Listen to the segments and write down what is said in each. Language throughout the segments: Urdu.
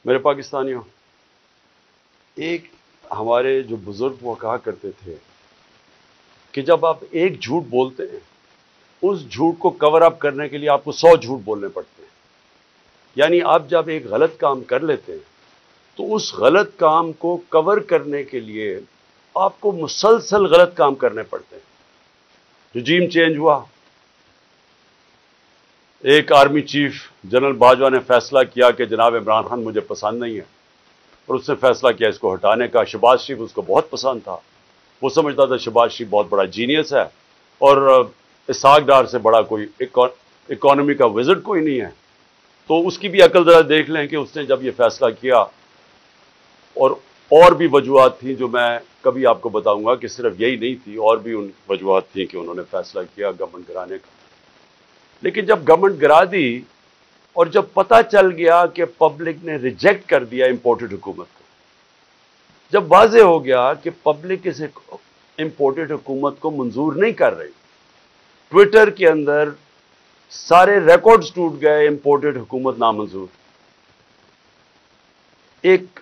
میرے پاکستانیوں، ایک ہمارے جو بزرگ وہ کہا کرتے تھے کہ جب آپ ایک جھوٹ بولتے ہیں اس جھوٹ کو کور اپ کرنے کے لیے آپ کو 100 جھوٹ بولنے پڑتے ہیں۔ یعنی آپ جب ایک غلط کام کر لیتے ہیں تو اس غلط کام کو کور کرنے کے لیے آپ کو مسلسل غلط کام کرنے پڑتے ہیں۔ رجیم چینج ہوا، ایک آرمی چیف جنرل باجوہ نے فیصلہ کیا کہ جناب عمران خان مجھے پسند نہیں ہے، اور اس نے فیصلہ کیا اس کو ہٹانے کا۔ شہباز شریف اس کو بہت پسند تھا، وہ سمجھتا تھا شہباز شریف بہت بڑا جینیس ہے اور اسحاق ڈار سے بڑا کوئی اکانومی کا وزٹ کوئی نہیں ہے۔ تو اس کی بھی عقل ذرا دیکھ لیں کہ اس نے جب یہ فیصلہ کیا، اور بھی وجوہات تھیں جو میں کبھی آپ کو بتاؤں گا کہ صرف یہی نہیں تھی، اور بھی ان وجوہات تھیں کہ انہوں نے فیصلہ کیا گورنمنٹ گرانے کا۔ لیکن جب گورنمنٹ گرا دی اور جب پتہ چل گیا کہ پبلک نے ریجیکٹ کر دیا امپورٹڈ حکومت کو، جب واضح ہو گیا کہ پبلک اس امپورٹڈ حکومت کو منظور نہیں کر رہی، ٹویٹر کے اندر سارے ریکارڈز ٹوٹ گئے، امپورٹڈ حکومت نامنظور۔ ایک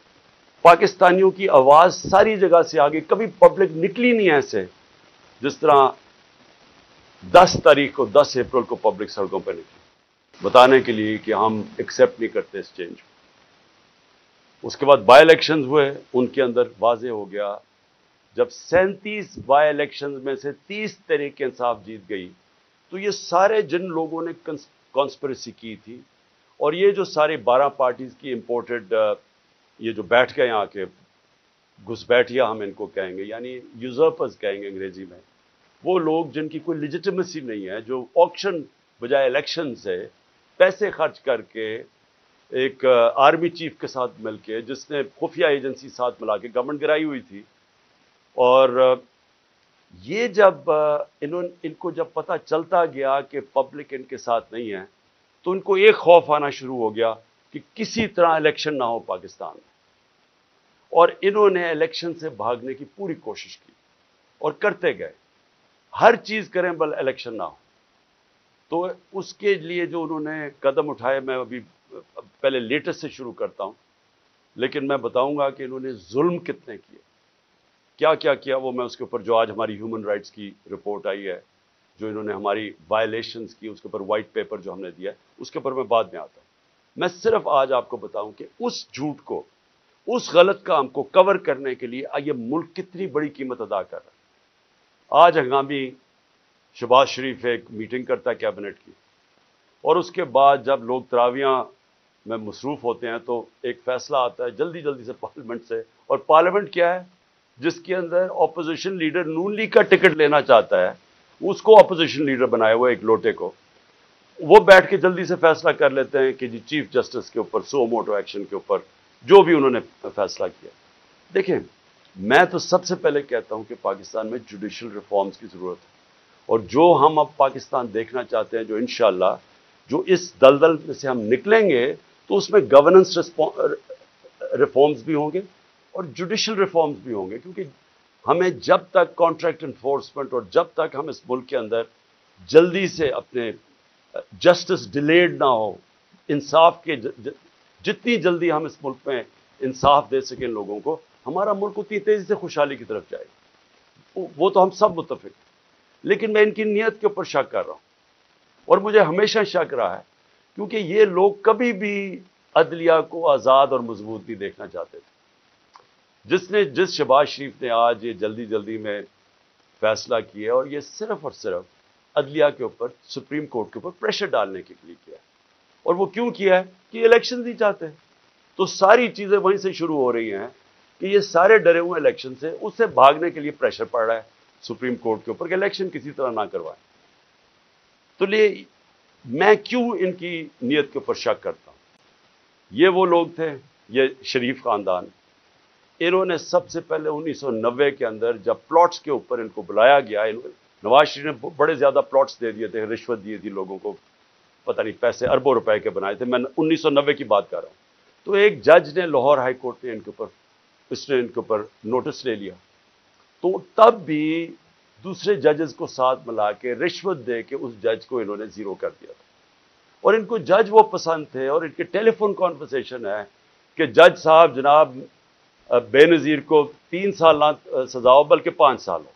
پاکستانیوں کی آواز ساری جگہ سے آگے، کبھی پبلک نکلی نہیں ایسے جس طرح 10 تاریخ کو، 10 اپریل کو پبلک سڑکوں پہ نکلی بتانے کے لیے کہ ہم ایکسیپٹ نہیں کرتے اس چینج کو۔ اس کے بعد بائی الیکشنز ہوئے، ان کے اندر واضح ہو گیا، جب 37 بائی الیکشنز میں سے 30 تحریک انصاف جیت گئی، تو یہ سارے جن لوگوں نے کانسپریسی کی تھی، اور یہ جو سارے 12 پارٹیز کی امپورٹڈ، یہ جو بیٹھ گئے یہاں کے گھس بیٹھیا ہم ان کو کہیں گے، یعنی یوزرپرز کہیں گے انگریزی میں، وہ لوگ جن کی کوئی لیجیٹیمیسی نہیں ہے، جو آکشن بجائے الیکشن سے پیسے خرچ کر کے ایک آرمی چیف کے ساتھ مل کے، جس نے خفیہ ایجنسی ساتھ ملا کے گورنمنٹ گرائی ہوئی تھی، اور یہ جب ان کو جب پتہ چلتا گیا کہ پبلک ان کے ساتھ نہیں ہے، تو ان کو ایک خوف آنا شروع ہو گیا کہ کسی طرح الیکشن نہ ہو پاکستان میں، اور انہوں نے الیکشن سے بھاگنے کی پوری کوشش کی اور کرتے گئے، ہر چیز کریں بل الیکشن نہ ہو۔ تو اس کے لیے جو انہوں نے قدم اٹھائے، میں ابھی پہلے لیٹسٹ سے شروع کرتا ہوں، لیکن میں بتاؤں گا کہ انہوں نے ظلم کتنے کیے، کیا کیا کیا، وہ میں اس کے اوپر جو آج ہماری ہیومن رائٹس کی رپورٹ آئی ہے، جو انہوں نے ہماری وائلیشنز کی، اس کے اوپر وائٹ پیپر جو ہم نے دیا ہے، اس کے اوپر میں بعد میں آتا ہوں۔ میں صرف آج آپ کو بتاؤں کہ اس جھوٹ کو، اس غلط کام کو کور کرنے کے لیے یہ ملک کتنی بڑی قیمت ادا کر رہا ہے۔ آج ہنگامی شہباز شریف ایک میٹنگ کرتا ہے کیبنٹ کی، اور اس کے بعد جب لوگ تراویحاں میں مصروف ہوتے ہیں تو ایک فیصلہ آتا ہے جلدی جلدی سے پارلیمنٹ سے، اور پارلیمنٹ کیا ہے، جس کے اندر اپوزیشن لیڈر نون لیگ کا ٹکٹ لینا چاہتا ہے، اس کو اپوزیشن لیڈر بنایا ہوا ایک لوٹے کو، وہ بیٹھ کے جلدی سے فیصلہ کر لیتے ہیں کہ جی چیف جسٹس کے اوپر سو موٹو ایکشن کے اوپر جو بھی انہوں نے فیصلہ کیا۔ دیکھیں، میں تو سب سے پہلے کہتا ہوں کہ پاکستان میں جوڈیشل ریفارمز کی ضرورت ہے، اور جو ہم اب پاکستان دیکھنا چاہتے ہیں، جو انشاءاللہ جو اس دلدل میں سے ہم نکلیں گے، تو اس میں گورننس ریفارمز بھی ہوں گے اور جوڈیشل ریفارمز بھی ہوں گے، کیونکہ ہمیں جب تک کانٹریکٹ انفورسمنٹ، اور جب تک ہم اس ملک کے اندر جلدی سے اپنے جسٹس ڈیلیڈ نہ ہو، انصاف کے جتنی جلدی ہم اس ملک میں انصاف دے سکیں لوگوں کو، ہمارا ملک اتنی تیزی سے خوشحالی کی طرف جائے گا۔ وہ تو ہم سب متفق ہیں، لیکن میں ان کی نیت کے اوپر شک کر رہا ہوں، اور مجھے ہمیشہ شک رہا ہے، کیونکہ یہ لوگ کبھی بھی عدلیہ کو آزاد اور مضبوط نہیں دیکھنا چاہتے تھے۔ جس شہباز شریف نے آج یہ جلدی جلدی میں فیصلہ کیا، اور یہ صرف اور صرف عدلیہ کے اوپر، سپریم کورٹ کے اوپر پریشر ڈالنے کے لیے کیا ہے، اور وہ کیوں کیا ہے کہ الیکشن نہیں چاہتے، تو ساری چیزیں وہیں سے شروع ہو رہی ہیں کہ یہ سارے ڈرے ہوئے الیکشن سے، اس سے بھاگنے کے لیے پریشر پڑ رہا ہے سپریم کورٹ کے اوپر کہ الیکشن کسی طرح نہ کروائیں۔ تو میں کیوں ان کی نیت کے اوپر شک کرتا ہوں؟ یہ وہ لوگ تھے، یہ شریف خاندان، انہوں نے سب سے پہلے 1990 کے اندر جب پلاٹس کے اوپر ان کو بلایا گیا، نواز شریف نے بڑے زیادہ پلاٹس دے دیے تھے، رشوت دی تھی لوگوں کو، پتہ نہیں پیسے اربوں روپے کے بنائے تھے، میں 1990 کی بات کر رہا ہوں۔ تو ایک جج نے، لاہور ہائی کورٹ نے ان کے اوپر نوٹس لے لیا، تو تب بھی دوسرے ججز کو ساتھ ملا کے رشوت دے کے اس جج کو انہوں نے زیرو کر دیا تھا، اور ان کو جج وہ پسند تھے، اور ان کے ٹیلی فون کانورسیشن ہے کہ جج صاحب جناب بے نظیر کو 3 سال نہ سزا ہو بلکہ 5 سال ہو.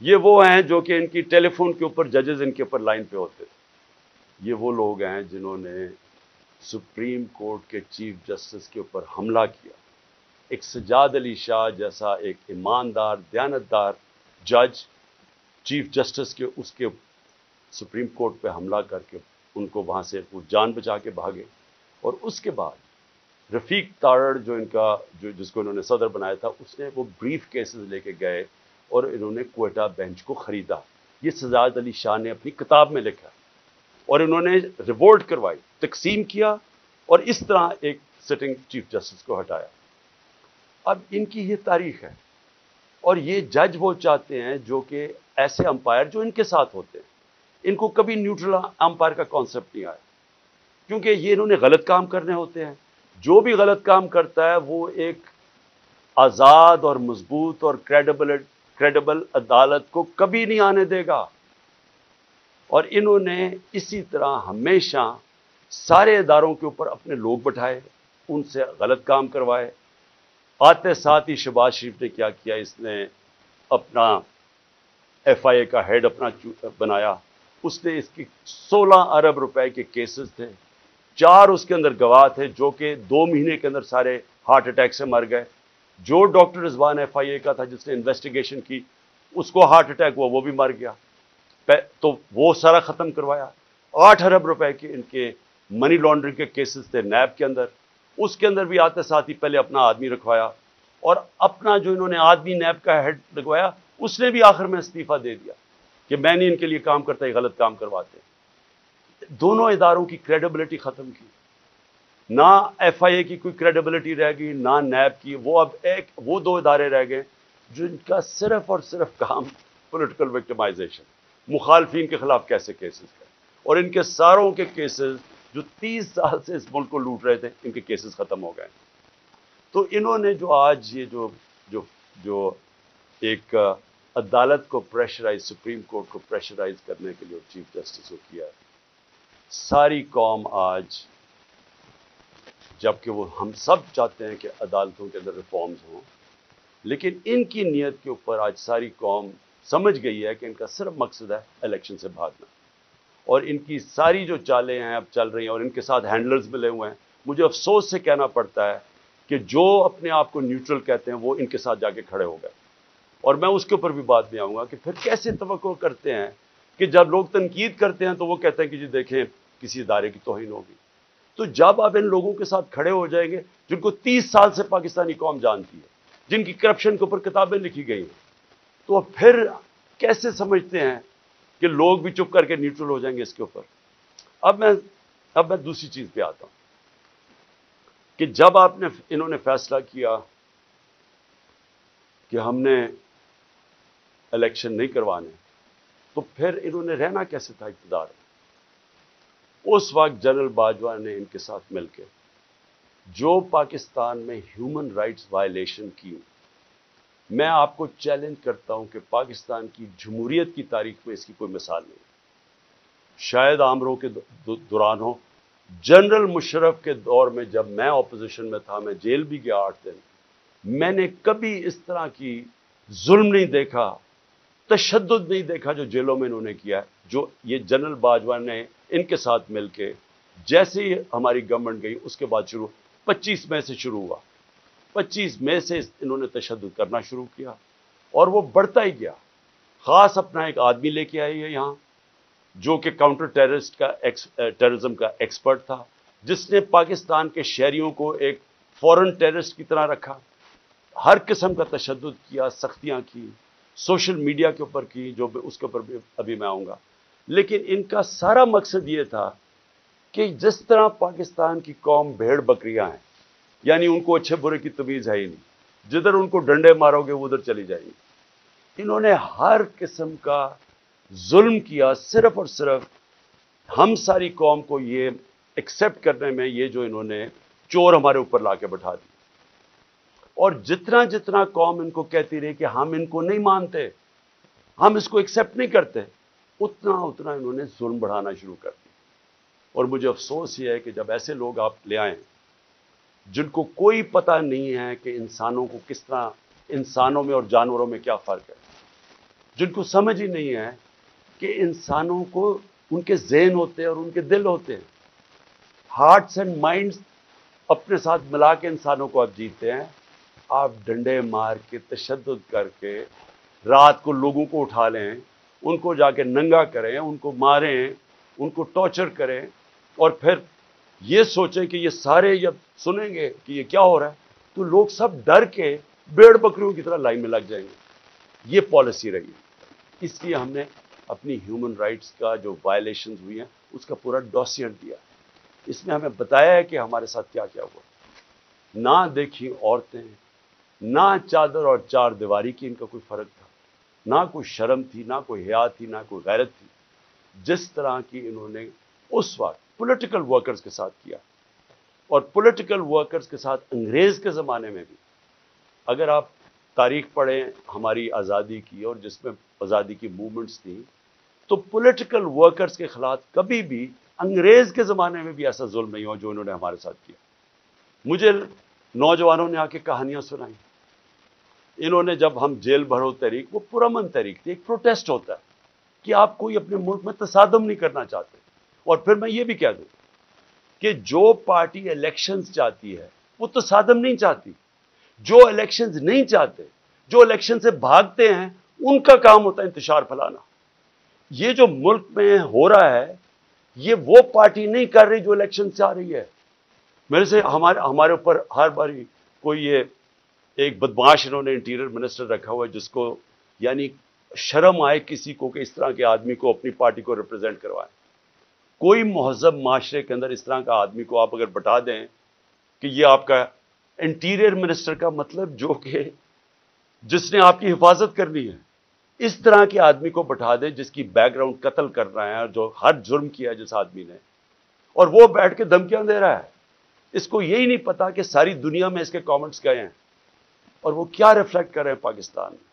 یہ وہ ہیں جو کہ ان کی ٹیلی فون کے اوپر ججز ان کے اوپر لائن پہ ہوتے تھے. یہ وہ لوگ ہیں جنہوں نے سپریم کورٹ کے چیف جسٹس کے اوپر حملہ کیا. ایک سجاد علی شاہ جیسا ایک ایماندار دیانتدار جج چیف جسٹس کے اس کے سپریم کورٹ پہ حملہ کر کے ان کو وہاں سے وہ جان بچا کے بھاگے. اور اس کے بعد رفیق تارڑ جو ان کا جس کو انہوں نے صدر بنایا تھا, اس نے وہ بریف کیسز لے کے گئے اور انہوں نے کوئٹہ بینچ کو خریدا. یہ سجاد علی شاہ نے اپنی کتاب میں لکھا اور انہوں نے ریوولٹ کروائی, تقسیم کیا اور اس طرح ایک سٹنگ چیف جسٹس کو ہٹایا. اب ان کی یہ تاریخ ہے اور یہ جج وہ چاہتے ہیں جو کہ ایسے امپائر جو ان کے ساتھ ہوتے ہیں. ان کو کبھی نیوٹرل امپائر کا کانسیپٹ نہیں آیا کیونکہ یہ انہوں نے غلط کام کرنے ہوتے ہیں. جو بھی غلط کام کرتا ہے وہ ایک آزاد اور مضبوط اور کریڈیبل عدالت کو کبھی نہیں آنے دے گا. اور انہوں نے اسی طرح ہمیشہ سارے اداروں کے اوپر اپنے لوگ بٹھائے, ان سے غلط کام کروائے. آتے ساتھ ہی شہباز شریف نے کیا کیا, اس نے اپنا ایف آئی اے کا ہیڈ اپنا بنایا. اس نے اس کی 16 ارب روپے کے کیسز تھے, 4 اس کے اندر گواہ تھے جو کہ 2 مہینے کے اندر سارے ہارٹ اٹیک سے مر گئے. جو ڈاکٹر رضوان ایف آئی اے کا تھا جس نے انویسٹیگیشن کی, اس کو ہارٹ اٹیک ہوا, وہ بھی مر گیا. تو وہ سارا ختم کروایا. 8 ارب روپے کے ان کے منی لانڈرنگ کے کیسز تھے نیب کے اندر, اس کے اندر بھی آتے ساتھ ہی پہلے اپنا آدمی رکھوایا اور اپنا جو انہوں نے آدمی نیب کا ہیڈ لگوایا اس نے بھی آخر میں استعفیٰ دے دیا کہ میں نہیں ان کے لیے کام کرتا, یہ غلط کام کرواتے. دونوں اداروں کی کریڈیبلٹی ختم کی. نہ ایف آئی اے کی کوئی کریڈیبلٹی رہ گئی, نہ نیب کی. وہ اب وہ 2 ادارے رہ گئے جن کا صرف اور صرف کام پولیٹیکل وکٹمائزیشن, مخالفین کے خلاف کیسے کیسز ہے. اور ان کے ساروں کے کیسز جو 30 سال سے اس ملک کو لوٹ رہے تھے, ان کے کیسز ختم ہو گئے. تو انہوں نے جو آج یہ جو ایک عدالت کو پریشرائز, سپریم کورٹ کو پریشرائز کرنے کے لیے چیف جسٹس کو کیا ہے, ساری قوم آج, جبکہ وہ ہم سب چاہتے ہیں کہ عدالتوں کے اندر ریفارمز ہوں, لیکن ان کی نیت کے اوپر آج ساری قوم سمجھ گئی ہے کہ ان کا صرف مقصد ہے الیکشن سے بھاگنا. اور ان کی ساری جو چالیں ہیں اب چل رہی ہیں اور ان کے ساتھ ہینڈلرز ملے ہوئے ہیں. مجھے افسوس سے کہنا پڑتا ہے کہ جو اپنے آپ کو نیوٹرل کہتے ہیں وہ ان کے ساتھ جا کے کھڑے ہو گئے. اور میں اس کے اوپر بھی بات میں آؤں گا کہ پھر کیسے توقع کرتے ہیں کہ جب لوگ تنقید کرتے ہیں تو وہ کہتے ہیں کہ جی دیکھیں کسی ادارے کی توہین ہوگی. تو جب آپ ان لوگوں کے ساتھ کھڑے ہو جائیں گے جن کو 30 سال سے پاکستانی قوم جانتی ہے, جن کی کرپشن کے اوپر کتابیں لکھی گئی ہیں, تو پھر کیسے سمجھتے ہیں کہ لوگ بھی چپ کر کے نیوٹرل ہو جائیں گے اس کے اوپر. اب میں دوسری چیز پہ آتا ہوں کہ جب انہوں نے فیصلہ کیا کہ ہم نے الیکشن نہیں کروانے, تو پھر انہوں نے رہنا کیسے تھا اقتدار میں. اس وقت جنرل باجوہ نے ان کے ساتھ مل کے جو پاکستان میں ہیومن رائٹس وائلیشن کی, میں آپ کو چیلنج کرتا ہوں کہ پاکستان کی جمہوریت کی تاریخ میں اس کی کوئی مثال نہیں. شاید عامروں کے دوران ہو, جنرل مشرف کے دور میں جب میں اپوزیشن میں تھا, میں جیل بھی گیا 8 دن, میں نے کبھی اس طرح کی ظلم نہیں دیکھا, تشدد نہیں دیکھا جو جیلوں میں انہوں نے کیا ہے, جو یہ جنرل باجوہ نے ان کے ساتھ مل کے, جیسے ہی ہماری گورنمنٹ گئی اس کے بعد 25 مئی سے شروع ہوا. 25 مئی سے انہوں نے تشدد کرنا شروع کیا اور وہ بڑھتا ہی گیا. خاص اپنا ایک آدمی لے کے آئی ہے یہاں جو کہ کاؤنٹر ٹیررزم کا ایکسپرٹ تھا, جس نے پاکستان کے شہریوں کو ایک فورن ٹیررسٹ کی طرح رکھا, ہر قسم کا تشدد کیا, سختیاں کی, سوشل میڈیا کے اوپر کی, جو اس کے اوپر بھی ابھی میں آؤں گا. لیکن ان کا سارا مقصد یہ تھا کہ جس طرح پاکستان کی قوم بھیڑ بکریاں ہیں, یعنی ان کو اچھے برے کی تمیز ہے ہی نہیں, جدھر ان کو ڈنڈے مارو گے وہ ادھر چلی جائیں گی. انہوں نے ہر قسم کا ظلم کیا, صرف اور صرف ہم ساری قوم کو یہ ایکسیپٹ کرنے میں, یہ جو انہوں نے چور ہمارے اوپر لا کے بٹھا دی. اور جتنا قوم ان کو کہتی رہی کہ ہم ان کو نہیں مانتے, ہم اس کو ایکسیپٹ نہیں کرتے, اتنا انہوں نے ظلم بڑھانا شروع کر دیا. اور مجھے افسوس یہ ہے کہ جب ایسے لوگ آپ لے آئیں جن کو کوئی پتہ نہیں ہے کہ انسانوں کو کس طرح، انسانوں میں اور جانوروں میں کیا فرق ہے، جن کو سمجھ ہی نہیں ہے کہ انسانوں کو ان کے ذہن ہوتے ہیں اور ان کے دل ہوتے ہیں، ہارٹس اینڈ مائنڈز اپنے ساتھ ملا کے انسانوں کو آپ جیتے ہیں. آپ ڈنڈے مار کے، تشدد کر کے، رات کو لوگوں کو اٹھا لیں، ان کو جا کے ننگا کریں، ان کو ماریں، ان کو ٹارچر کریں، اور پھر یہ سوچیں کہ یہ سارے جب سنیں گے کہ یہ کیا ہو رہا ہے تو لوگ سب ڈر کے بھیڑ بکریوں کی طرح لائن میں لگ جائیں گے. یہ پالیسی رہی ہے. اس لیے ہم نے اپنی ہیومن رائٹس کا جو وائلیشنز ہوئی ہیں اس کا پورا ڈوسیئر دیا. اس میں ہمیں بتایا ہے کہ ہمارے ساتھ کیا کیا ہوا. نہ دیکھی عورتیں، نہ چادر اور چار دیواری کی ان کا کوئی فرق تھا، نہ کوئی شرم تھی، نہ کوئی حیا تھی، نہ کوئی غیرت تھی. جس طرح کی انہوں نے اس وقت پولیٹیکل ورکرز کے ساتھ کیا، اور پولیٹیکل ورکرز کے ساتھ انگریز کے زمانے میں بھی. اگر آپ تاریخ پڑھیں ہماری آزادی کی اور جس میں آزادی کی موومنٹس تھیں، تو پولیٹیکل ورکرز کے خلاف کبھی بھی انگریز کے زمانے میں بھی ایسا ظلم نہیں ہوا جو انہوں نے ہمارے ساتھ کیا. مجھے نوجوانوں نے آ کے کہانیاں سنائیں. انہوں نے جب ہم جیل بھرو تحریک، وہ پرامن تحریک تھی، ایک پروٹیسٹ ہوتا ہے کہ آپ کوئی اپنے ملک میں تصادم نہیں کرنا چاہتے. اور پھر میں یہ بھی کہہ دوں کہ جو پارٹی الیکشنز چاہتی ہے وہ تصادم نہیں چاہتی. جو الیکشنز نہیں چاہتے، جو الیکشن سے بھاگتے ہیں، ان کا کام ہوتا ہے انتشار پھیلانا. یہ جو ملک میں ہو رہا ہے یہ وہ پارٹی نہیں کر رہی جو الیکشن سے آ رہی ہے. میرے سے ہمارے اوپر ہر باری کوئی یہ ایک بدماش انہوں نے انٹیریئر منسٹر رکھا ہوا ہے جس کو یعنی شرم آئے کسی کو کہ اس طرح کے آدمی کو اپنی پارٹی کو ریپرزینٹ کروائیں. کوئی مہذب معاشرے کے اندر اس طرح کا آدمی کو آپ اگر بتا دیں کہ یہ آپ کا انٹیریئر منسٹر کا مطلب جو کہ جس نے آپ کی حفاظت کرنی ہے، اس طرح کے آدمی کو بٹھا دیں جس کی بیک گراؤنڈ قتل کر رہا ہے اور جو ہر جرم کیا ہے جس آدمی نے، اور وہ بیٹھ کے دھمکیاں دے رہا ہے. اس کو یہی نہیں پتا کہ ساری دنیا میں اس کے کامنٹس گئے ہیں اور وہ کیا ریفلیکٹ کر رہے ہیں پاکستان میں.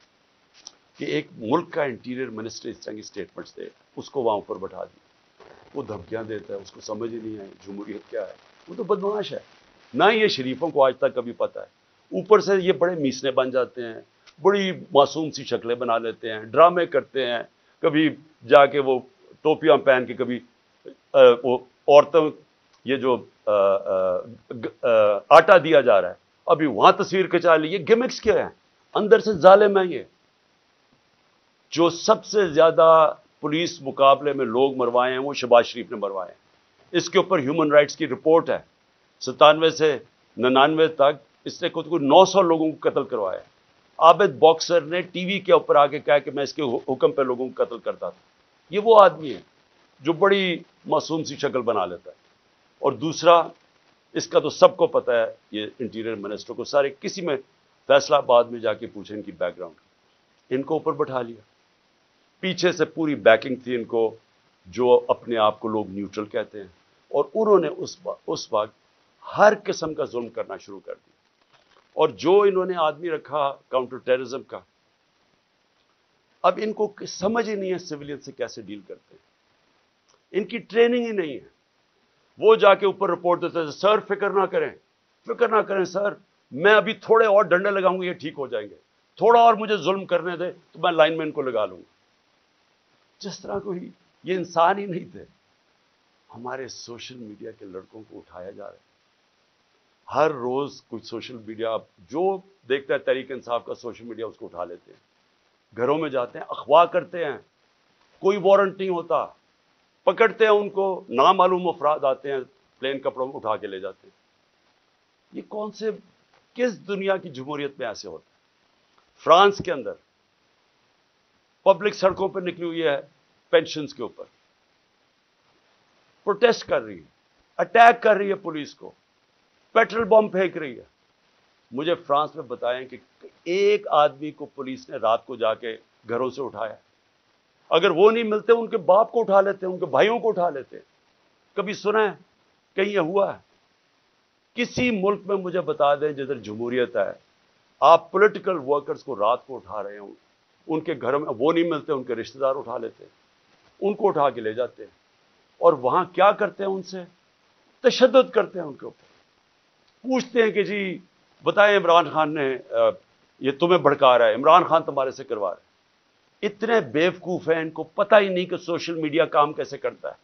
کہ ایک ملک کا انٹیریئر منسٹر اس طرح کی سٹیٹمنٹس دے، اس کو وہاں اوپر بٹھا دی، وہ دھمکیاں دیتا ہے، اس کو سمجھ ہی نہیں ہے جمہوریت کیا ہے. وہ تو بدمعاش ہے. نہ یہ شریفوں کو آج تک کبھی پتا ہے. اوپر سے یہ بڑے میسنے بن جاتے ہیں، بڑی معصوم سی شکلیں بنا لیتے ہیں، ڈرامے کرتے ہیں. کبھی جا کے وہ ٹوپیاں پہن کے، کبھی وہ عورتوں یہ جو آٹا دیا جا رہا ہے ابھی وہاں تصویر کھچا لی. یہ گمکس کیا ہے؟ اندر سے ظالم ہے. یہ جو سب سے زیادہ پولیس مقابلے میں لوگ مروائے ہیں وہ شہباز شریف نے مروائے ہیں. اس کے اوپر ہیومن رائٹس کی رپورٹ ہے. 97 سے 99 تک اس نے خود کو 900 لوگوں کو قتل کروایا. عابد باکسر نے ٹی وی کے اوپر آ کے کہا کہ میں اس کے حکم پہ لوگوں کو قتل کرتا تھا. یہ وہ آدمی ہے جو بڑی معصوم سی شکل بنا لیتا ہے. اور دوسرا، اس کا تو سب کو پتا ہے، یہ انٹیریئر منسٹر کو سارے، کسی میں فیصلہ آباد میں جا کے پوچھیں ان کی بیک گراؤنڈ، ان کو اوپر بٹھا لیا. پیچھے سے پوری بیکنگ تھی ان کو، جو اپنے آپ کو لوگ نیوٹرل کہتے ہیں، اور انہوں نے اس وقت ہر قسم کا ظلم کرنا شروع کر دیا. اور جو انہوں نے آدمی رکھا کاؤنٹر ٹیررزم کا، اب ان کو سمجھ ہی نہیں ہے سویلین سے کیسے ڈیل کرتے ہیں. ان کی ٹریننگ ہی نہیں ہے. وہ جا کے اوپر رپورٹ دیتے ہیں، سر فکر نہ کریں سر، میں ابھی تھوڑے اور ڈنڈے لگاؤں گا یہ ٹھیک ہو جائیں گے، تھوڑا اور مجھے ظلم کرنے دیں تو میں لائن مین کو لگا لوں گا. جس طرح کوئی یہ انسان ہی نہیں تھے. ہمارے سوشل میڈیا کے لڑکوں کو اٹھایا جا رہا ہے. ہر روز کچھ سوشل میڈیا جو دیکھتا ہے تحریک انصاف کا سوشل میڈیا اس کو اٹھا لیتے ہیں، گھروں میں جاتے ہیں، اغوا کرتے ہیں، کوئی وارنٹ نہیں ہوتا، پکڑتے ہیں ان کو، نامعلوم افراد آتے ہیں پلین کپڑوں میں اٹھا کے لے جاتے ہیں. یہ کون سے، کس دنیا کی جمہوریت میں ایسے ہوتا ہے؟ فرانس کے اندر پبلک سڑکوں پر نکلی ہوئی ہے پینشنز کے اوپر، پروٹیسٹ کر رہی ہے، اٹیک کر رہی ہے پولیس کو، پیٹرول بم پھینک رہی ہے. مجھے فرانس میں بتائیں کہ ایک آدمی کو پولیس نے رات کو جا کے گھروں سے اٹھایا. اگر وہ نہیں ملتے ان کے باپ کو اٹھا لیتے، ان کے بھائیوں کو اٹھا لیتے. کبھی سنا ہے کہیں یہ ہوا ہے؟ کسی ملک میں مجھے بتا دیں جدھر جمہوریت ہے، آپ پولیٹیکل ورکرز کو رات کو اٹھا رہے ہوں، ان کے گھروں میں وہ نہیں ملتے، ان کے رشتہ دار اٹھا لیتے، ان کو اٹھا کے لے جاتے ہیں، اور وہاں کیا کرتے ہیں؟ ان سے تشدد کرتے ہیں ان کے اوپر. پوچھتے ہیں کہ جی بتائیں عمران خان نے یہ تمہیں بھڑکا رہا ہے، عمران خان تمہارے سے کروا رہا ہے۔ اتنے بیوقوف ہیں، ان کو پتہ ہی نہیں کہ سوشل میڈیا کام کیسے کرتا ہے۔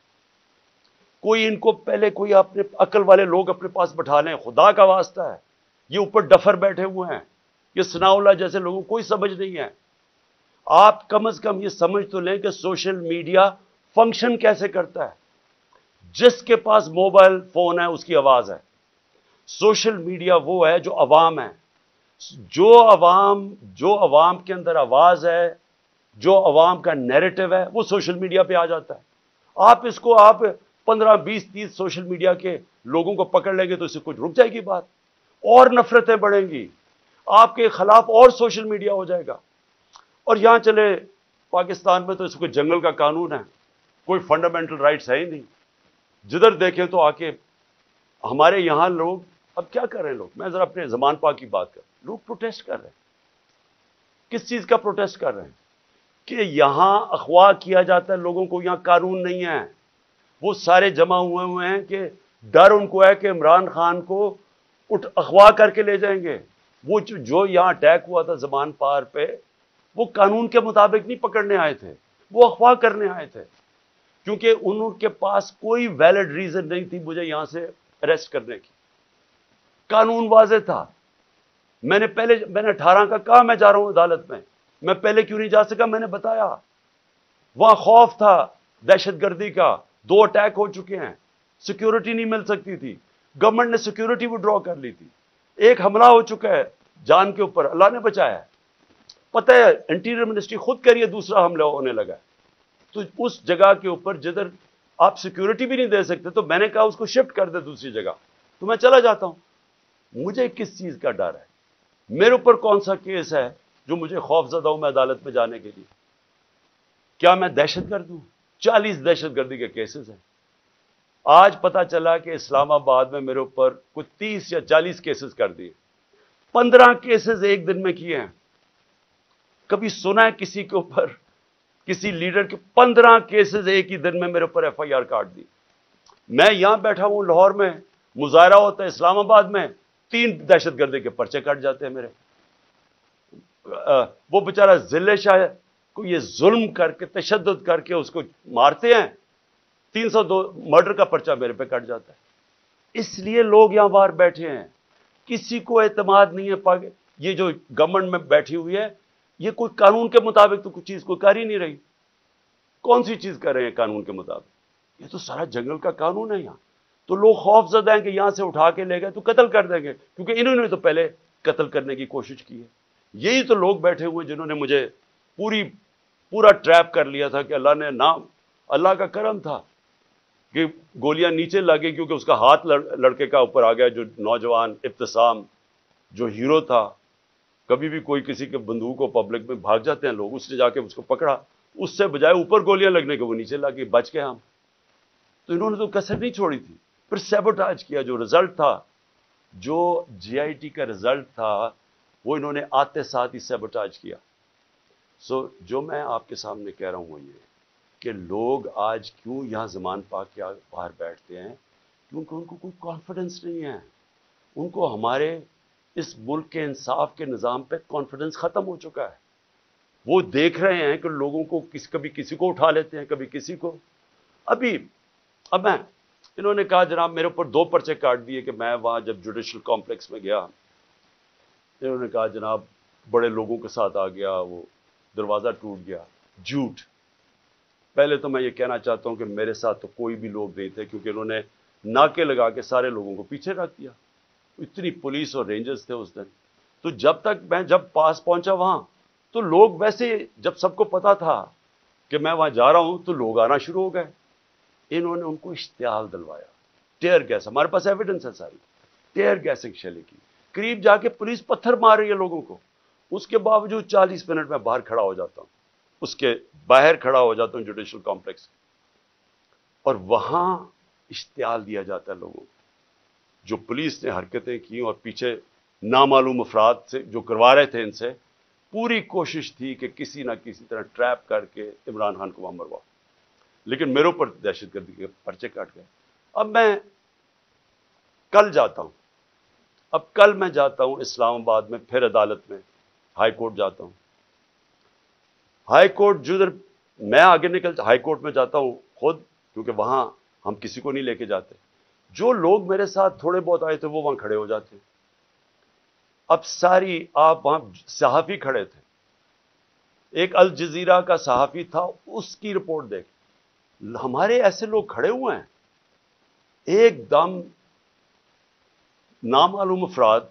کوئی ان کو پہلے کوئی اپنے عقل والے لوگ اپنے پاس بٹھا لیں، خدا کا واسطہ ہے، یہ اوپر ڈفر بیٹھے ہوئے ہیں، یہ ثناء اللہ جیسے لوگوں کو کوئی سمجھ نہیں ہے۔ آپ کم از کم یہ سمجھ تو لیں کہ سوشل میڈیا فنکشن کیسے کرتا ہے۔ جس کے پاس موبائل فون ہے اس کی آواز ہے۔ سوشل میڈیا وہ ہے جو عوام ہے، جو عوام کے اندر آواز ہے، جو عوام کا نیریٹو ہے، وہ سوشل میڈیا پہ آ جاتا ہے۔ آپ 15 20 30 سوشل میڈیا کے لوگوں کو پکڑ لیں گے تو اس سے کچھ رک جائے گی بات، اور نفرتیں بڑھیں گی، آپ کے خلاف اور سوشل میڈیا ہو جائے گا۔ اور یہاں چلے پاکستان میں تو اس کو جنگل کا قانون ہے، کوئی فنڈامنٹل رائٹس ہے ہی نہیں۔ جدھر دیکھیں تو آ کے ہمارے یہاں لوگ اب کیا کر رہے ہیں لوگ، میں ذرا اپنے زمان پاک کی بات کر، لوگ پروٹیسٹ کر رہے ہیں۔ کس چیز کا پروٹیسٹ کر رہے ہیں؟ کہ یہاں اغوا کیا جاتا ہے لوگوں کو، یہاں قانون نہیں ہے۔ وہ سارے جمع ہوئے ہیں کہ ڈر ان کو ہے کہ عمران خان کو اغوا کر کے لے جائیں گے۔ وہ جو یہاں اٹیک ہوا تھا زمان پار پہ، وہ قانون کے مطابق نہیں پکڑنے آئے تھے، وہ اغوا کرنے آئے تھے، کیونکہ ان کے پاس کوئی ویلڈ ریزن نہیں تھی مجھے یہاں سے اریسٹ کرنے کی۔ قانون واضح تھا۔ میں نے 18 کا کہا میں جا رہا ہوں عدالت میں پہلے کیوں نہیں جا سکا؟ میں نے بتایا وہاں خوف تھا دہشت گردی کا، 2 اٹیک ہو چکے ہیں، سیکیورٹی نہیں مل سکتی تھی، گورنمنٹ نے سیکیورٹی وڈرا کر لی تھی، ایک حملہ ہو چکا ہے جان کے اوپر، اللہ نے بچایا ہے۔ پتہ ہے انٹیریئر منسٹری خود کہہ رہی ہے دوسرا حملہ ہونے لگا ہے۔ تو اس جگہ کے اوپر جدھر آپ سیکیورٹی بھی نہیں دے سکتے، تو میں نے کہا اس کو شفٹ کر دے دوسری جگہ، تو میں چلا جاتا ہوں۔ مجھے کس چیز کا ڈر ہے؟ میرے اوپر کون سا کیس ہے جو مجھے خوف زدہ ہوں میں عدالت میں جانے کے لیے؟ کیا میں دہشت گرد ہوں؟ 40 دہشت گردی کے کیسز ہیں۔ آج پتا چلا کہ اسلام آباد میں میرے اوپر کچھ 30 یا 40 کیسز کر دیے، 15 کیسز ایک دن میں کیے ہیں۔ کبھی سنا ہے کسی کے اوپر، کسی لیڈر کے 15 کیسز ایک ہی دن میں میرے اوپر ایف آئی آر کاٹ دی؟ میں یہاں بیٹھا ہوں لاہور میں، مظاہرہ ہوتا ہے اسلام آباد میں، 3 دہشت گردی کے پرچے کٹ جاتے ہیں میرے۔ وہ بیچارہ ذلے شاہ کو یہ ظلم کر کے، تشدد کر کے اس کو مارتے ہیں، 302 مرڈر کا پرچہ میرے پہ کٹ جاتا ہے۔ اس لیے لوگ یہاں باہر بیٹھے ہیں، کسی کو اعتماد نہیں ہے۔ یہ جو گورنمنٹ میں بیٹھی ہوئی ہے، یہ کوئی قانون کے مطابق تو کچھ چیز کوئی کر ہی نہیں رہی۔ کون سی چیز کر رہے ہیں قانون کے مطابق؟ یہ تو سارا جنگل کا قانون ہے یہاں۔ تو لوگ خوف زدہ ہیں کہ یہاں سے اٹھا کے لے گئے تو قتل کر دیں گے، کیونکہ انہوں نے تو پہلے قتل کرنے کی کوشش کی ہے۔ یہی تو لوگ بیٹھے ہوئے جنہوں نے مجھے پورا ٹریپ کر لیا تھا کہ اللہ کا کرم تھا کہ گولیاں نیچے لگیں، کیونکہ اس کا ہاتھ لڑکے کا اوپر آ گیا، جو نوجوان ابتسام جو ہیرو تھا۔ کبھی بھی کوئی کسی کے بندوق کو پبلک میں بھاگ جاتے ہیں لوگ، اس نے جا کے اس کو پکڑا، اس سے بجائے اوپر گولیاں لگنے کے وہ نیچے لگی، بچ گئے ہم۔ تو انہوں نے تو کسر نہیں چھوڑی تھی، پھر سیبوٹاج کیا۔ جو رزلٹ تھا، جو جی آئی ٹی کا رزلٹ تھا، وہ انہوں نے آتے ساتھ ہی سیبوٹاج کیا۔ جو میں آپ کے سامنے کہہ رہا ہوں وہ یہ کہ لوگ آج کیوں یہاں زمان پاک کے باہر بیٹھتے ہیں، کیونکہ ان کو کوئی کانفیڈنس نہیں ہے۔ ان کو ہمارے اس ملک کے انصاف کے نظام پہ کانفیڈنس ختم ہو چکا ہے۔ وہ دیکھ رہے ہیں کہ لوگوں کو کبھی کسی کو اٹھا لیتے ہیں، کبھی کسی کو۔ اب انہوں نے کہا جناب میرے اوپر 2 پرچے کاٹ دیے کہ میں وہاں جب جوڈیشل کمپلیکس میں گیا، انہوں نے کہا جناب بڑے لوگوں کے ساتھ آ گیا، وہ دروازہ ٹوٹ گیا۔ جھوٹ۔ پہلے تو میں یہ کہنا چاہتا ہوں کہ میرے ساتھ تو کوئی بھی لوگ نہیں تھے، کیونکہ انہوں نے ناکے لگا کے سارے لوگوں کو پیچھے رکھ دیا۔ اتنی پولیس اور رینجرز تھے اس دن۔ تو جب پاس پہنچا وہاں، تو لوگ ویسے جب سب کو پتا تھا کہ میں وہاں جا رہا ہوں تو لوگ آنا شروع ہو گئے۔ انہوں نے ان کو اشتعال دلوایا، ٹیئر گیس، ہمارے پاس ایویڈنس ہے ساری، ٹیئر گیسنگ شیلنگ کی، قریب جا کے پولیس پتھر مار رہی ہے لوگوں کو۔ اس کے باوجود 40 منٹ میں باہر کھڑا ہو جاتا ہوں، اس کے باہر کھڑا ہو جاتا ہوں جوڈیشل کمپلیکس، اور وہاں اشتعال دیا جاتا ہے لوگوں کو۔ جو پولیس نے حرکتیں کی اور پیچھے نامعلوم افراد سے جو کروا رہے تھے، ان سے پوری کوشش تھی کہ کسی نہ کسی طرح ٹریپ کر کے عمران خان کو وہاں مرواؤ، لیکن میرے اوپر دہشت گردی کے پرچے کاٹ گئے۔ اب میں کل جاتا ہوں، اب کل میں جاتا ہوں اسلام آباد میں، پھر عدالت میں ہائی کورٹ جاتا ہوں. ہائی کورٹ جدھر میں آگے ہائی کورٹ میں جاتا ہوں خود، کیونکہ وہاں ہم کسی کو نہیں لے کے جاتے. جو لوگ میرے ساتھ تھوڑے بہت آئے تھے وہ وہاں کھڑے ہو جاتے ہیں. اب آپ وہاں صحافی کھڑے تھے، ایک الجزیرہ کا صحافی تھا، اس کی رپورٹ دیکھ. ہمارے ایسے لوگ کھڑے ہوئے ہیں، ایک دم نامعلوم افراد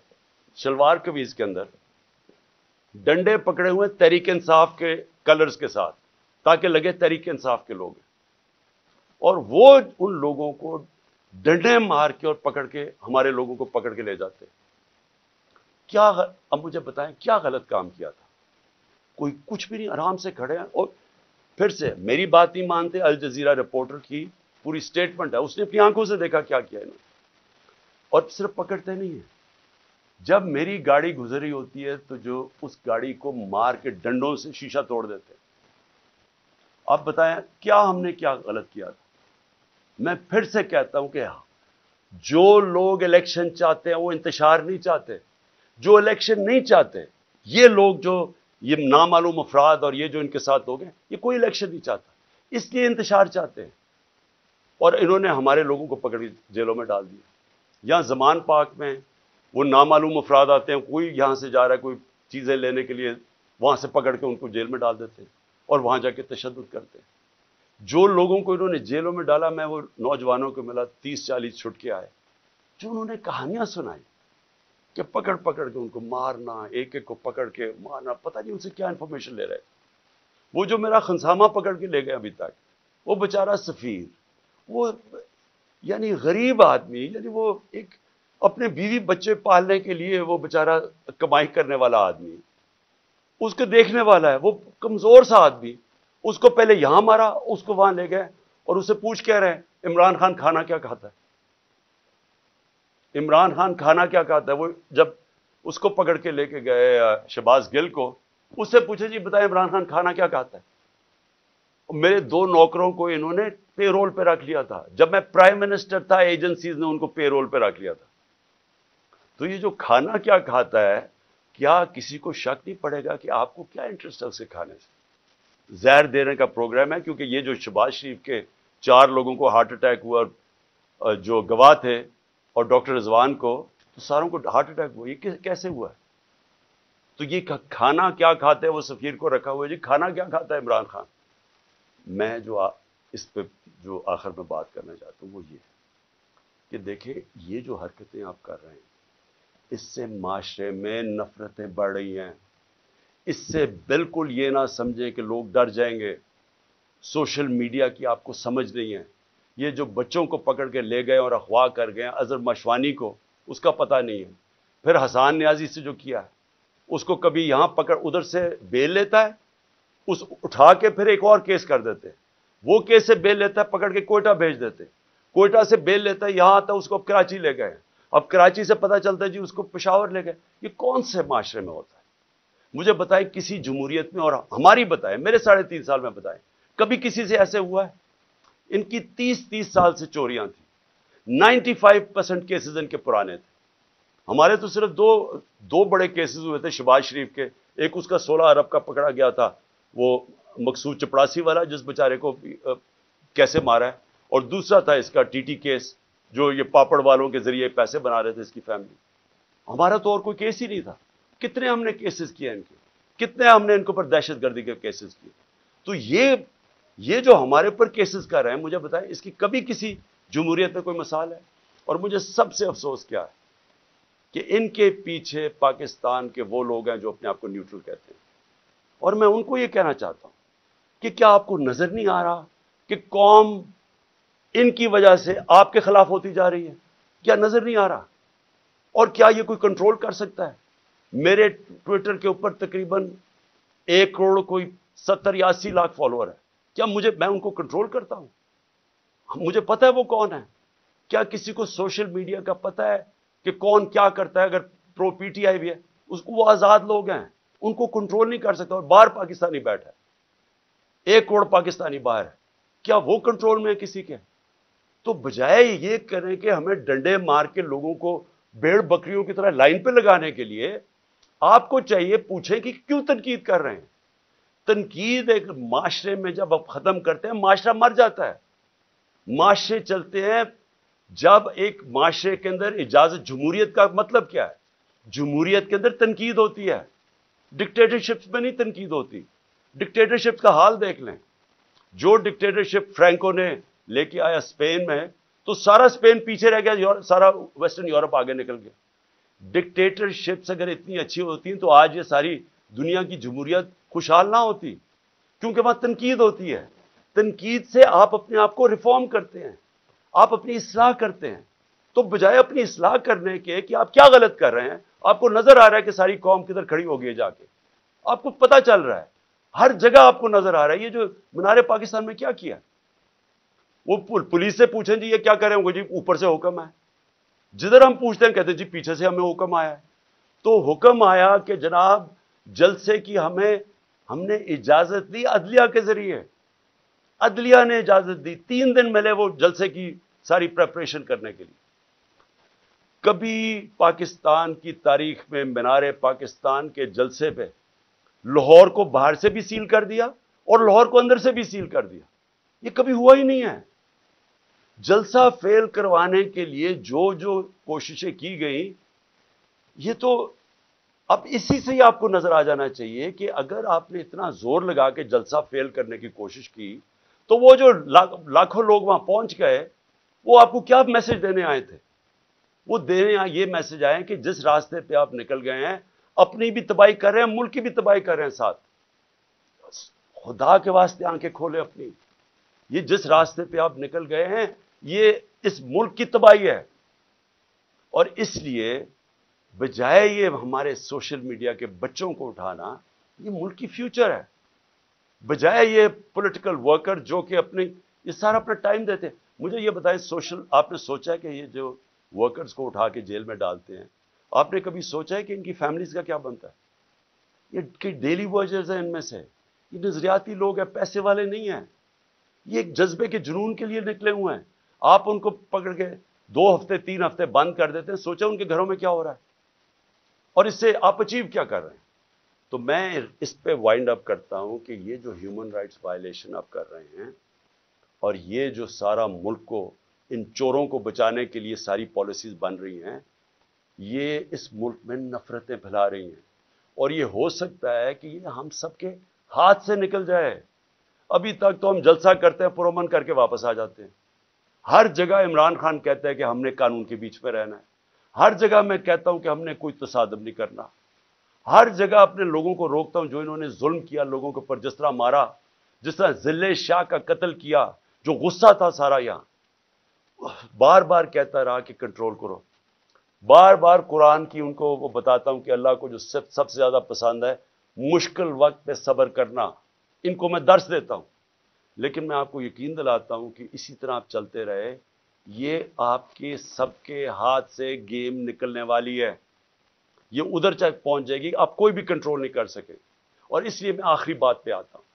شلوار قمیض کے اندر ڈنڈے پکڑے ہوئے تحریک انصاف کے کلرز کے ساتھ، تاکہ لگے تحریک انصاف کے لوگ ہیں. اور وہ ان لوگوں کو ڈنڈے مار کے اور پکڑ کے ہمارے لوگوں کو پکڑ کے لے جاتے. اب مجھے بتائیں کیا غلط کام کیا تھا؟ کوئی کچھ بھی نہیں، آرام سے کھڑے ہیں. اور پھر سے میری بات نہیں مانتے. الجزیرہ رپورٹر کی پوری سٹیٹمنٹ ہے، اس نے اپنی آنکھوں سے دیکھا کیا کیا انہوں نے. اور صرف پکڑتے نہیں ہیں، جب میری گاڑی گزری ہوتی ہے تو جو اس گاڑی کو مار کے ڈنڈوں سے شیشہ توڑ دیتے ہیں. آپ بتائیں کیا ہم نے کیا غلط کیا تھا؟ میں پھر سے کہتا ہوں کہ جو لوگ الیکشن چاہتے ہیں وہ انتشار نہیں چاہتے. جو الیکشن نہیں چاہتے، یہ لوگ جو یہ نامعلوم افراد اور یہ جو ان کے ساتھ لوگ ہیں، یہ کوئی الیکشن نہیں چاہتا، اس لیے انتشار چاہتے ہیں. اور انہوں نے ہمارے لوگوں کو پکڑ کے جیلوں میں ڈال دیا. یہاں زمان پاک میں وہ نامعلوم افراد آتے ہیں، کوئی یہاں سے جا رہا ہے کوئی چیزیں لینے کے لیے، وہاں سے پکڑ کے ان کو جیل میں ڈال دیتے ہیں اور وہاں جا کے تشدد کرتے ہیں. جو لوگوں کو انہوں نے جیلوں میں ڈالا، میں وہ نوجوانوں کو ملا 30-40 چھٹ کے آئے، جو انہوں نے کہانیاں سنائی کہ پکڑ پکڑ کے ان کو مارنا، ایک ایک کو پکڑ کے مارنا، پتہ نہیں ان سے کیا انفارمیشن لے رہے. وہ جو میرا خنسامہ پکڑ کے لے گئے ابھی تک، وہ بیچارہ سفیر، وہ یعنی غریب آدمی، یعنی وہ ایک اپنے بیوی بچے پالنے کے لیے وہ بیچارہ کمائی کرنے والا آدمی، اس کو دیکھنے والا ہے، وہ کمزور سا آدمی. اس کو پہلے یہاں مارا، اس کو وہاں لے گئے اور اسے پوچھ کہہ رہے ہیں عمران خان کھانا کیا کھاتا ہے؟ عمران خان کھانا کیا کھاتا ہے؟ وہ جب اس کو پکڑ کے لے کے گئے شہباز گل کو، اس سے پوچھے جی بتائیں عمران خان کھانا کیا کھاتا ہے؟ میرے 2 نوکروں کو انہوں نے پے رول پہ رکھ لیا تھا. جب میں پرائم منسٹر تھا، ایجنسیز نے ان کو پے رول پہ رکھ لیا تھا. تو یہ جو کھانا کیا کھاتا ہے، کیا کسی کو شک نہیں پڑے گا کہ آپ کو کیا انٹرسٹ ہے اسے کھانے سے؟ زہر دینے کا پروگرام ہے. کیونکہ یہ جو شہباز شریف کے 4 لوگوں کو ہارٹ اٹیک ہوا، اور جو گواہ تھے، اور ڈاکٹر رضوان کو، تو ساروں کو ہارٹ اٹیک ہوا. یہ کیسے ہوا ہے؟ تو یہ کھانا کیا کھاتے ہیں؟ وہ سفیر کو رکھا ہوا ہے، جی کھانا کیا کھاتا ہے عمران خان؟ میں جو اس پہ جو آخر میں بات کرنا چاہتا ہوں وہ یہ ہے کہ دیکھیں یہ جو حرکتیں آپ کر رہے ہیں، اس سے معاشرے میں نفرتیں بڑھ رہی ہیں. اس سے بالکل یہ نہ سمجھیں کہ لوگ ڈر جائیں گے. سوشل میڈیا کی آپ کو سمجھ نہیں ہے. یہ جو بچوں کو پکڑ کے لے گئے اور اغوا کر گئے اظہر مشوانی کو، اس کا پتہ نہیں ہے. پھر حسان نیازی سے جو کیا ہے، اس کو کبھی یہاں پکڑ ادھر سے بیل لیتا ہے، اس اٹھا کے پھر ایک اور کیس کر دیتے ہیں. وہ کیس سے بیل لیتا ہے، پکڑ کے کوئٹہ بھیج دیتے. کوئٹہ سے بیل لیتا ہے، یہاں آتا ہے، اس کو اب کراچی لے گئے. اب کراچی سے پتہ چلتا ہے جی اس کو پشاور لے گئے. یہ کون سے معاشرے میں ہوتا ہے؟ مجھے بتائیں کسی جمہوریت میں، اور ہماری بتائیں، میرے 3.5 سال میں بتائیں کبھی کسی سے ایسے ہوا ہے؟ ان کی 30 سال سے چوریاں تھیں. 95% کیسز ان کے پرانے تھے. ہمارے تو صرف دو بڑے کیسز ہوئے تھے شہباز شریف کے. ایک اس کا 16 ارب کا پکڑا گیا تھا، وہ مقصود چپڑاسی والا، جس بیچارے کو کیسے مارا ہے. اور دوسرا تھا اس کا ٹی ٹی کیس، جو یہ پاپڑ والوں کے ذریعے پیسے بنا رہے تھے اس کی فیملی. ہمارا تو اور کوئی کیس ہی نہیں تھا. کتنے ہم نے کیسز کیے ان کے، کتنے ہم نے ان کے اوپر دہشت گردی کے کیسز کیے. تو یہ جو ہمارے اوپر کیسز کر رہے ہیں، مجھے بتائیں اس کی کبھی کسی جمہوریت میں کوئی مثال ہے؟ اور مجھے سب سے افسوس کیا ہے کہ ان کے پیچھے پاکستان کے وہ لوگ ہیں جو اپنے آپ کو نیوٹرل کہتے ہیں. اور میں ان کو یہ کہنا چاہتا ہوں کہ کیا آپ کو نظر نہیں آ رہا کہ قوم ان کی وجہ سے آپ کے خلاف ہوتی جا رہی ہے؟ کیا نظر نہیں آ رہا؟ اور کیا یہ کوئی کنٹرول کر سکتا ہے؟ میرے ٹویٹر کے اوپر تقریباً 1 کروڑ کوئی 70-80 لاکھ فالوور ہے. کیا میں ان کو کنٹرول کرتا ہوں؟ مجھے پتہ ہے وہ کون ہے. کیا کسی کو سوشل میڈیا کا پتہ ہے کہ کون کیا کرتا ہے؟ اگر پرو پی ٹی آئی بھی ہے، وہ آزاد لوگ ہیں، ان کو کنٹرول نہیں کر سکتا. اور باہر پاکستانی بیٹھا ہے، 1 کروڑ پاکستانی باہر ہے، کیا وہ کنٹرول میں ہے کسی کے؟ تو بجائے یہ کریں کہ ہمیں ڈنڈے مار کے لوگوں کو بھیڑ بکریوں کی طرح لائن پہ لگانے کے لیے آپ کو چاہیے پوچھیں کہ کیوں تنقید کر رہے ہیں. تنقید ایک معاشرے میں جب آپ ختم کرتے ہیں معاشرہ مر جاتا ہے. معاشرے چلتے ہیں جب ایک معاشرے کے اندر اجازت. جمہوریت کا مطلب کیا ہے؟ جمہوریت کے اندر تنقید ہوتی ہے، ڈکٹیٹرشپ میں نہیں تنقید ہوتی. ڈکٹیٹرشپ کا حال دیکھ لیں. جو ڈکٹیٹرشپ فرینکو نے لے کے آیا اسپین میں، تو سارا اسپین پیچھے رہ گیا، سارا ویسٹرن یورپ آگے نکل گیا. ڈکٹیٹرشپس اگر اتنی اچھی ہوتی ہیں تو آج یہ ساری دنیا کی جمہوریت خوشحال نہ ہوتی، کیونکہ وہاں تنقید ہوتی ہے. تنقید سے آپ اپنے آپ کو ریفارم کرتے ہیں، آپ اپنی اصلاح کرتے ہیں. تو بجائے اپنی اصلاح کرنے کے کہ آپ کیا غلط کر رہے ہیں، آپ کو نظر آ رہا ہے کہ ساری قوم کدھر کھڑی ہو گئی ہے جا کے، آپ کو پتہ چل رہا ہے، ہر جگہ آپ کو نظر آ رہا ہے. یہ جو مینار پاکستان میں کیا وہ پولیس سے پوچھیں جی یہ کیا کریں گے، جی اوپر سے حکم ہے. جدھر ہم پوچھتے ہیں کہتے ہیں جی پیچھے سے ہمیں حکم آیا ہے. تو حکم آیا کہ جناب جلسے کی ہم نے اجازت دی عدلیہ کے ذریعے. عدلیہ نے اجازت دی، 3 دن ملے وہ جلسے کی ساری پریپریشن کرنے کے لیے. کبھی پاکستان کی تاریخ میں مینار پاکستان کے جلسے پہ لاہور کو باہر سے بھی سیل کر دیا اور لاہور کو اندر سے بھی سیل کر دیا. یہ کبھی ہوا ہی نہیں ہے. جلسہ فیل کروانے کے لیے جو کوششیں کی گئیں، یہ تو اب اسی سے ہی آپ کو نظر آ جانا چاہیے کہ اگر آپ نے اتنا زور لگا کے جلسہ فیل کرنے کی کوشش کی تو وہ جو لاکھوں لوگ وہاں پہنچ گئے وہ آپ کو کیا میسج دینے آئے تھے؟ وہ دینے یہ میسج آئے کہ جس راستے پہ آپ نکل گئے ہیں اپنی بھی تباہی کر رہے ہیں، ملک کی بھی تباہی کر رہے ہیں ساتھ. خدا کے واسطے آنکھیں کھولے اپنی. یہ جس راستے پہ آپ نکل گئے ہیں یہ اس ملک کی تباہی ہے. اور اس لیے بجائے یہ ہمارے سوشل میڈیا کے بچوں کو اٹھانا، یہ ملک کی فیوچر ہے. بجائے یہ پولیٹیکل ورکر جو کہ یہ سارا اپنا ٹائم دیتے ہیں. مجھے یہ بتائیں آپ نے سوچا ہے کہ یہ جو ورکرز کو اٹھا کے جیل میں ڈالتے ہیں، آپ نے کبھی سوچا ہے کہ ان کی فیملیز کا کیا بنتا ہے؟ یہ ڈیلی ورکرز ہیں، ان میں سے یہ نظریاتی لوگ ہیں، پیسے والے نہیں ہیں. یہ ایک جذبے کے جنون کے لیے نکلے ہوئے ہیں. آپ ان کو پکڑ کے 2 ہفتے 3 ہفتے بند کر دیتے ہیں. سوچا ان کے گھروں میں کیا ہو رہا ہے اور اس سے آپ اچیو کیا کر رہے ہیں. تو میں اس پہ وائنڈ اپ کرتا ہوں کہ یہ جو ہیومن رائٹس وائلیشن آپ کر رہے ہیں اور یہ جو سارا ملک کو ان چوروں کو بچانے کے لیے ساری پالیسیز بن رہی ہیں، یہ اس ملک میں نفرتیں پھیلا رہی ہیں. اور یہ ہو سکتا ہے کہ یہ ہم سب کے ہاتھ سے نکل جائے. ابھی تک تو ہم جلسہ کرتے ہیں، پرامن کر کے واپس آ جاتے ہیں. ہر جگہ عمران خان کہتا ہے کہ ہم نے قانون کے بیچ میں رہنا ہے. ہر جگہ میں کہتا ہوں کہ ہم نے کوئی تصادم نہیں کرنا. ہر جگہ اپنے لوگوں کو روکتا ہوں جو انہوں نے ظلم کیا لوگوں کے اوپر، جس طرح مارا، جس طرح ذلِ شاہ کا قتل کیا، جو غصہ تھا سارا یہاں. بار بار کہتا رہا کہ کنٹرول کرو. بار بار قرآن کی ان کو وہ بتاتا ہوں کہ اللہ کو جو سب سے زیادہ پسند ہے مشکل وقت پہ صبر کرنا. ان کو میں درس دیتا ہوں. لیکن میں آپ کو یقین دلاتا ہوں کہ اسی طرح آپ چلتے رہے، یہ آپ کے سب کے ہاتھ سے گیم نکلنے والی ہے. یہ ادھر تک پہنچ جائے گی، آپ کوئی بھی کنٹرول نہیں کر سکے. اور اس لیے میں آخری بات پہ آتا ہوں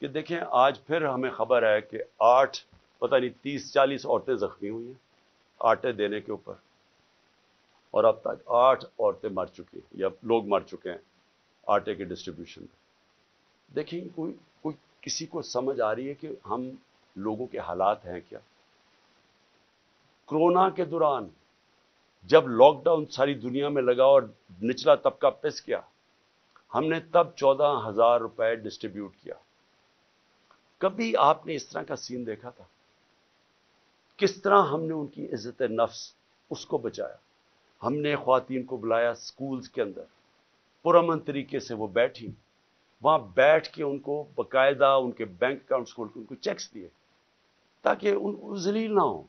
کہ دیکھیں آج پھر ہمیں خبر ہے کہ 8 پتہ نہیں 30-40 عورتیں زخمی ہوئی ہیں آٹے دینے کے اوپر، اور اب تک 8 عورتیں مر چکی ہیں یا لوگ مر چکے ہیں آٹے کے ڈسٹریبیوشن میں. دیکھیں کوئی کسی کو سمجھ آ رہی ہے کہ ہم لوگوں کے حالات ہیں کیا؟ کرونا کے دوران جب لاک ڈاؤن ساری دنیا میں لگا اور نچلا طبقہ پس گیا، ہم نے تب 14,000 روپے ڈسٹریبیوٹ کیا. کبھی آپ نے اس طرح کا سین دیکھا تھا؟ کس طرح ہم نے ان کی عزت نفس اس کو بچایا. ہم نے خواتین کو بلایا سکولز کے اندر، پرامن طریقے سے وہ بیٹھی، وہاں بیٹھ کے ان کو باقاعدہ ان کے بینک اکاؤنٹس کھول کے ان کو چیکس دیے تاکہ ان ذلیل نہ ہوں.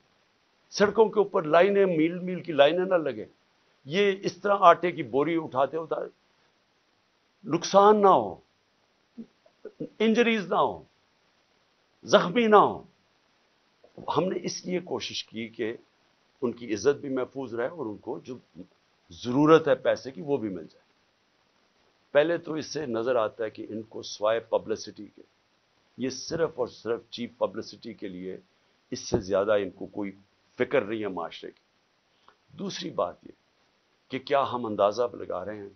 سڑکوں کے اوپر لائنیں میل میل کی لائنیں نہ لگے. یہ اس طرح آٹے کی بوری اٹھاتے ہوتا نقصان نہ ہو، انجریز نہ ہو، زخمی نہ ہو. ہم نے اس لیے کوشش کی کہ ان کی عزت بھی محفوظ رہے اور ان کو جو ضرورت ہے پیسے کی وہ بھی مل جائے. پہلے تو اس سے نظر آتا ہے کہ ان کو سوائے پبلسٹی کے، یہ صرف اور صرف چیپ پبلسٹی کے لیے، اس سے زیادہ ان کو کوئی فکر نہیں ہے معاشرے کی. دوسری بات یہ کہ کیا ہم اندازہ لگا رہے ہیں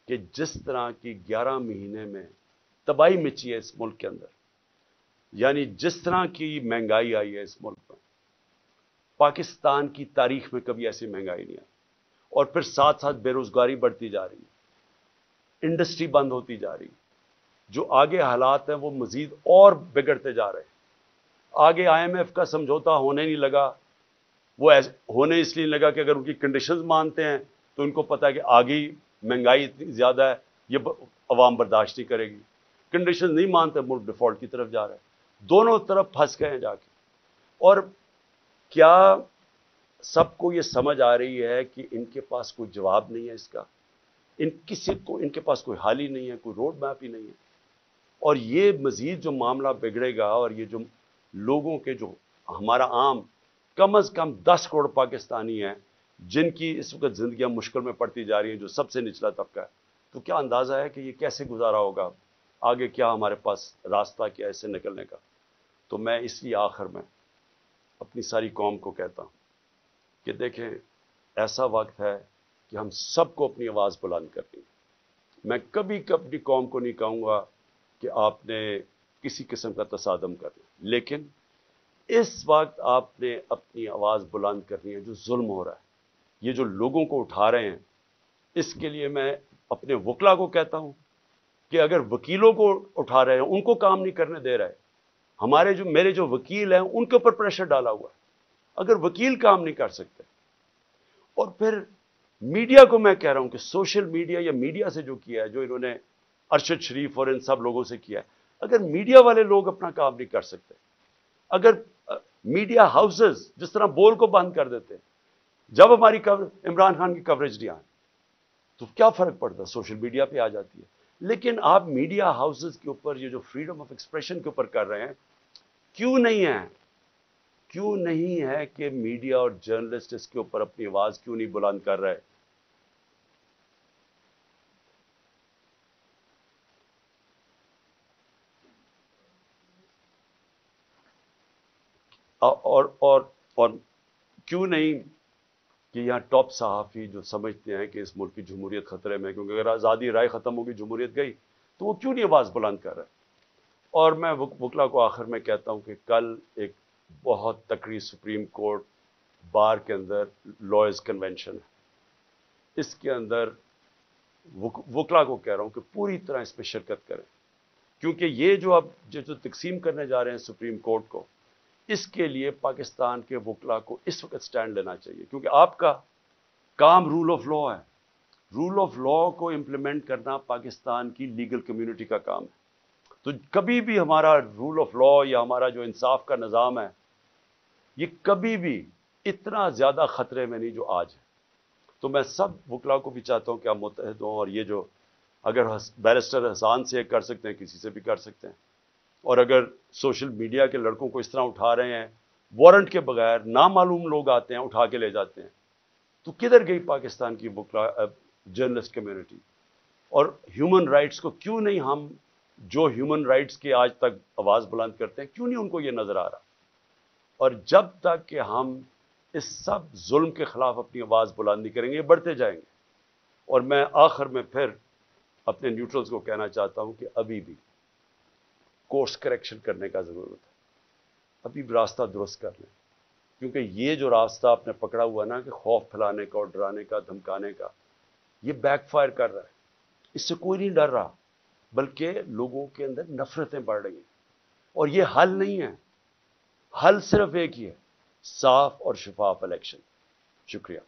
کہ جس طرح کی 11 مہینے میں تباہی مچی ہے اس ملک کے اندر، یعنی جس طرح کی مہنگائی آئی ہے اس ملک میں، پاکستان کی تاریخ میں کبھی ایسی مہنگائی نہیں آئی، اور پھر ساتھ ساتھ بے روزگاری بڑھتی جا رہی ہے، انڈسٹری بند ہوتی جا رہی ہے، جو آگے حالات ہیں وہ مزید اور بگڑتے جا رہے ہیں۔ آگے IMF کا سمجھوتا ہونے نہیں لگا، وہ ہونے اس لیے نہیں لگا کہ اگر ان کی کنڈیشنز مانتے ہیں تو ان کو پتا ہے کہ آگے مہنگائی اتنی زیادہ ہے، یہ عوام برداشت نہیں کرے گی۔ کنڈیشنز نہیں مانتے، ملک ڈیفالٹ کی طرف جا رہا ہے، دونوں طرف پھنس گئے ہیں جا کے۔ اور کیا سب کو یہ سمجھ آ رہی ہے کہ ان کے پاس کوئی جواب نہیں ہے اس کا، ان کے پاس کوئی حل ہی نہیں ہے، کوئی روڈ میپ ہی نہیں ہے؟ اور یہ مزید جو معاملہ بگڑے گا، اور یہ جو لوگوں کے جو ہمارا عام کم از کم 10 کروڑ پاکستانی ہیں جن کی اس وقت زندگیاں مشکل میں پڑتی جا رہی ہیں، جو سب سے نچلا طبقہ ہے، تو کیا اندازہ ہے کہ یہ کیسے گزارا ہوگا؟ آگے کیا ہمارے پاس راستہ کیا ہے اس سے نکلنے کا؟ تو میں اس لیے آخر میں اپنی ساری قوم کو کہتا ہوں کہ دیکھیں، ایسا وقت ہے کہ ہم سب کو اپنی آواز بلند کرنی ہے۔ میں کبھی اپنی قوم کو نہیں کہوں گا کہ آپ نے کسی قسم کا تصادم کرنا، لیکن اس وقت آپ نے اپنی آواز بلند کرنی ہے۔ جو ظلم ہو رہا ہے، یہ جو لوگوں کو اٹھا رہے ہیں، اس کے لیے میں اپنے وکلا کو کہتا ہوں کہ اگر وکیلوں کو اٹھا رہے ہیں، ان کو کام نہیں کرنے دے رہے، میرے جو وکیل ہیں ان کے اوپر پریشر ڈالا ہوا ہے، اگر وکیل کام نہیں کر سکتے، اور پھر میڈیا کو میں کہہ رہا ہوں کہ سوشل میڈیا یا میڈیا سے جو کیا ہے، جو انہوں نے ارشد شریف اور ان سب لوگوں سے کیا ہے، اگر میڈیا والے لوگ اپنا کام نہیں کر سکتے، اگر میڈیا ہاؤسز جس طرح بول کو بند کر دیتے، جب ہماری عمران خان کی کوریج نہیں آئی تو کیا فرق پڑتا؟ سوشل میڈیا پہ آ جاتی ہے۔ لیکن آپ میڈیا ہاؤسز کے اوپر یہ جو فریڈم آف ایکسپریشن کے اوپر کر رہے ہیں، کیوں نہیں ہے کہ میڈیا اور جرنلسٹ اس کے اوپر اپنی آواز کیوں نہیں بلند کر رہے؟ اور کیوں نہیں کہ یہاں ٹاپ صحافی جو سمجھتے ہیں کہ اس ملک کی جمہوریت خطرے میں، کیونکہ اگر آزادی رائے ختم ہوگی، جمہوریت گئی، تو وہ کیوں نہیں آواز بلند کر رہے؟ اور میں وکلا کو آخر میں کہتا ہوں کہ کل ایک بہت تکڑی سپریم کورٹ بار کے اندر لائرز کنونشن ہے، اس کے اندر وکلا کو کہہ رہا ہوں کہ پوری طرح اس میں شرکت کریں، کیونکہ یہ جو اب جو تقسیم کرنے جا رہے ہیں سپریم کورٹ کو، اس کے لیے پاکستان کے وکلا کو اس وقت سٹینڈ لینا چاہیے، کیونکہ آپ کا کام رول آف لا ہے۔ رول آف لا کو امپلیمنٹ کرنا پاکستان کی لیگل کمیونٹی کا کام ہے۔ تو کبھی بھی ہمارا رول آف لا یا ہمارا جو انصاف کا نظام ہے، یہ کبھی بھی اتنا زیادہ خطرے میں نہیں جو آج ہے۔ تو میں سب وکلا کو بھی چاہتا ہوں کہ آپ متحد ہوں، اور یہ جو اگر بیرسٹر حسان سے کر سکتے ہیں، کسی سے بھی کر سکتے ہیں، اور اگر سوشل میڈیا کے لڑکوں کو اس طرح اٹھا رہے ہیں، وارنٹ کے بغیر نامعلوم لوگ آتے ہیں اٹھا کے لے جاتے ہیں، تو کدھر گئی پاکستان کی وکلا جرنلسٹ کمیونٹی؟ اور ہیومن رائٹس کو کیوں نہیں ہم جو ہیومن رائٹس کے آج تک آواز بلند کرتے ہیں، کیوں نہیں ان کو یہ نظر آ رہا؟ اور جب تک کہ ہم اس سب ظلم کے خلاف اپنی آواز بلند نہیں کریں گے، یہ بڑھتے جائیں گے۔ اور میں آخر میں پھر اپنے نیوٹرلز کو کہنا چاہتا ہوں کہ ابھی بھی کورس کریکشن کرنے کا ضرورت ہے، ابھی بھی راستہ درست کر لیں، کیونکہ یہ جو راستہ آپ نے پکڑا ہوا نا کہ خوف پھیلانے کا اور ڈرانے کا، دھمکانے کا، یہ بیک فائر کر رہا ہے۔ اس سے کوئی نہیں ڈر رہا، بلکہ لوگوں کے اندر نفرتیں بڑھ رہی ہیں، اور یہ حل نہیں ہے۔ حل صرف ایک ہی ہے، صاف اور شفاف الیکشن۔ شکریہ۔